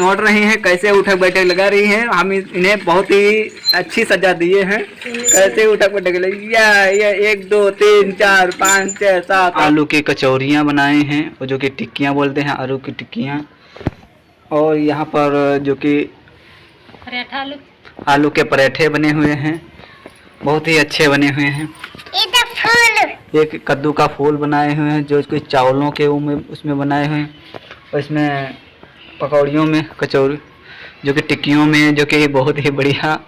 Note रही हैं, कैसे उठक बैठक लगा रही हैं। हम इन्हें बहुत ही अच्छी सजा दिए हैं। कैसे उठक बैठक लगी, या 1 2 3 4 5 6 7 आलू की कचौरियाँ बनाए हैं, और जो कि टिक्कियाँ बोलते हैं, आलू की टिक्कियाँ। और यहाँ पर जो कि आलू के पराठे बने हुए हैं, बहुत ही अच्छे बने हुए हैं। एक कद्दू का फूल बनाए हुए हैं, जो कि चावलों के उसमें बनाए हुए हैं। और इसमें पकौड़ियों में कचौरी, जो कि टिक्कियों में, जो कि बहुत ही बढ़िया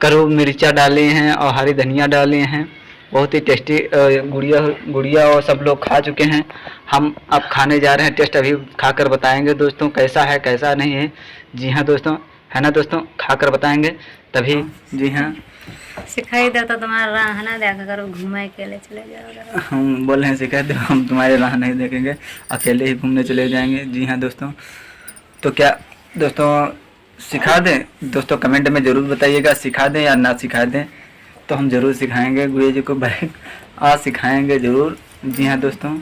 करू मिर्चा डाले हैं और हरी धनिया डाले हैं। बहुत ही टेस्टी गुड़िया और सब लोग खा चुके हैं। हम अब खाने जा रहे हैं, टेस्ट अभी खाकर बताएंगे दोस्तों कैसा है कैसा नहीं है। जी हाँ दोस्तों, है ना दोस्तों, खाकर बताएंगे तभी। जी हाँ, सिखाई दो तो तुम्हारा राह ना देखा करो, घूमे के लिए चले जाओ। हम बोल रहे हैं सिखा दो, हम तुम्हारे राह नहीं देखेंगे, अकेले ही घूमने चले जाएंगे। जी हाँ दोस्तों, तो क्या दोस्तों सिखा दें दोस्तों? कमेंट में ज़रूर बताइएगा, सिखा दें या ना सिखा दें, तो हम ज़रूर सिखाएंगे। गुड़िया जी को बाइक आज सिखाएंगे ज़रूर। जी हाँ दोस्तों,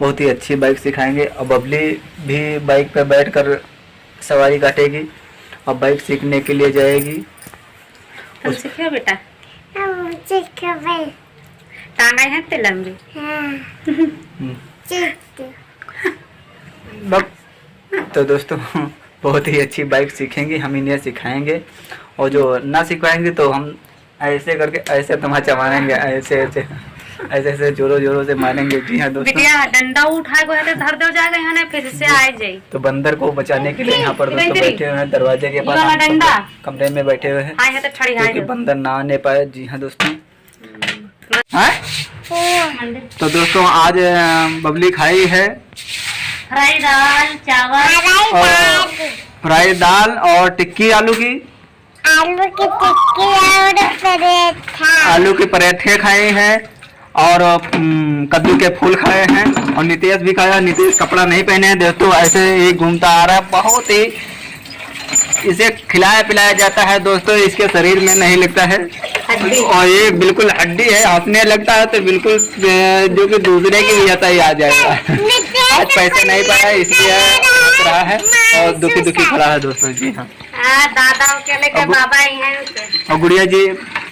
बहुत ही अच्छी बाइक सिखाएंगे। और बबली भी बाइक पर बैठकर सवारी काटेगी और बाइक सीखने के लिए जाएगी। तुम सीखे बेटा? टांगा है ते लंबी। तो दोस्तों बहुत ही अच्छी बाइक सीखेंगे, हम इन्हें सिखाएंगे। और जो ना सिखाएंगे तो हम ऐसे करके ऐसे तमाचा मारेंगे, ऐसे ऐसे ऐसे ऐसे जोरों जोरों से मारेंगे। जी हाँ दोस्तों, बिटिया डंडा उठा के धर दो जाएगा यहाँ ना, फिर से आ जाए। तो बंदर को बचाने के लिए यहाँ पर दोस्तों बैठे हुए हैं, दरवाजे के पास कमरे में बैठे हुए हैं, क्योंकि बंदर ना आने पाए। जी हाँ दोस्तों, तो दोस्तों आज बबली खाई है फ्राई दाल चावल और फ्राई दाल और टिक्की आलू की आलू के पराठे खाए हैं, और कद्दू के फूल खाए हैं। और नितेश भी खाया। नितेश कपड़ा नहीं पहने हैं दोस्तों, ऐसे ही घूमता आ रहा है। बहुत ही इसे खिलाया पिलाया जाता है दोस्तों, इसके शरीर में नहीं लगता है। और ये बिल्कुल हड्डी है, हंसने लगता है तो बिल्कुल जो कि दूसरे की भी ही आ जाएगा। आज पैसे नहीं पाया इसलिए हंस रहा है और दुखी दुखी खड़ा है दोस्तों। जी हाँ, दादा के लेके बाबा ही हैं। और गुड़िया जी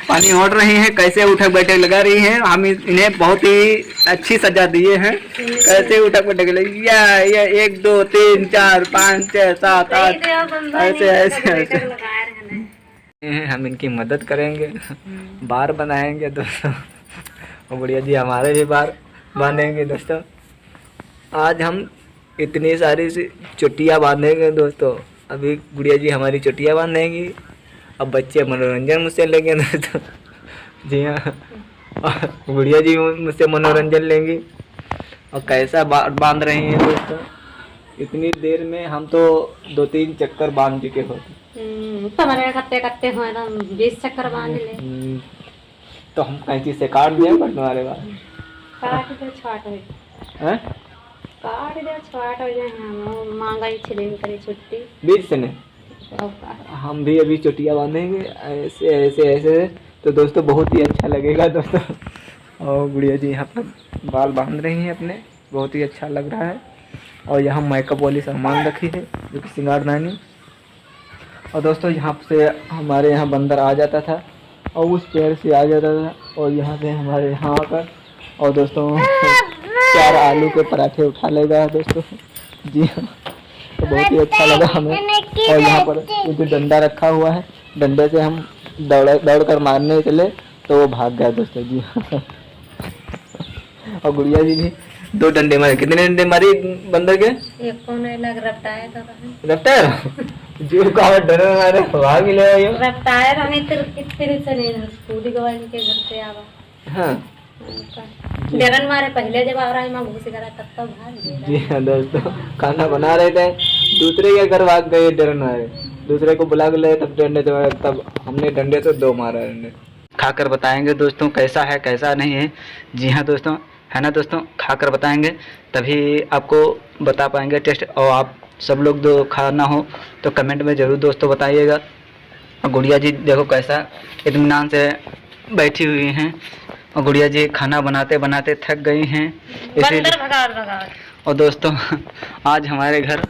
पानी ओढ़ रही हैं, कैसे उठक बैठक लगा रही हैं। हम इन्हें बहुत ही अच्छी सजा दिए हैं। कैसे उठक बैठक लगी, या 1 2 3 4 5 6 7 8 ऐसे ऐसे ऐसे हम इनकी मदद करेंगे, बार बनाएंगे दोस्तों। और गुड़िया जी हमारे भी बार बांधेंगे दोस्तों। आज हम इतनी सारी सी चुटियाँ बांधेंगे दोस्तों। अभी गुड़िया जी हमारी चुटियाँ बांधेंगी, अब बच्चे मनोरंजन मुझसे लेंगे दोस्तों। जी हाँ, गुड़िया जी मुझसे मनोरंजन लेंगी। और कैसा बांध रही हैं दोस्तों, इतनी देर में हम तो 2-3 चक्कर बांध चुके होते। तुम्हारे कत्ते कत्ते हो ना 20 चक्कर बांध ले। तो हम कैंची से काट दें तुम्हारे बाद? काट दे छाट हो, काट दे छाट हो जाए। हम मांगाई छिलिंग करी छुट्टी बीच से नहीं, हम भी अभी चुटिया बांधेंगे ऐसे ऐसे ऐसे। तो दोस्तों बहुत ही अच्छा लगेगा दोस्तों। और गुड़िया जी यहाँ पर बाल बांध रही हैं अपने, बहुत ही अच्छा लग रहा है। और यहाँ मेकअप वाली सामान रखी है, जो कि श्रृंगारदानी। और दोस्तों यहाँ से हमारे यहाँ बंदर आ जाता था और उस पेड़ से आ जाता था, और यहाँ से हमारे यहाँ आकर और दोस्तों 4 आलू के पराठे उठा लेगा दोस्तों। जी हाँ, तो बहुत ही अच्छा लगा हमें। और यहाँ पर जो डंडा रखा हुआ है, डंडे से हम दौड़ कर मारने चले तो वो भाग गया दोस्तों। जी हाँ, और गुड़िया जी भी 2 डंडे मारे। कितने डंडे मारी बंदर के? एक को नहीं लग रफ्तार तो रफ्तार जो कहा डर मारे भाग ले आयो। रफ्तार हमें तेरे से नहीं स्कूली गवाही के घर से आवा। हाँ, डरन मारे पहले जब आ रहा है मां घुस गया तब तो भाग गया। जी हाँ दोस्तों, खाना बना रहे थे, दूसरे के घर भाग गए डरन मारे, दूसरे को बुला के लाए, तब डंडे से, तब हमने डंडे से 2 मारा। डंडे खाकर बताएंगे दोस्तों कैसा है कैसा नहीं है। जी हाँ दोस्तों, है ना दोस्तों, खाकर बताएंगे तभी आपको बता पाएंगे टेस्ट। और आप सब लोग जो खाना हो तो कमेंट में ज़रूर दोस्तों बताइएगा। और गुड़िया जी देखो कैसा इत्मीनान से बैठी हुई हैं। और गुड़िया जी खाना बनाते बनाते थक गई हैं, इसीलिए। और दोस्तों आज हमारे घर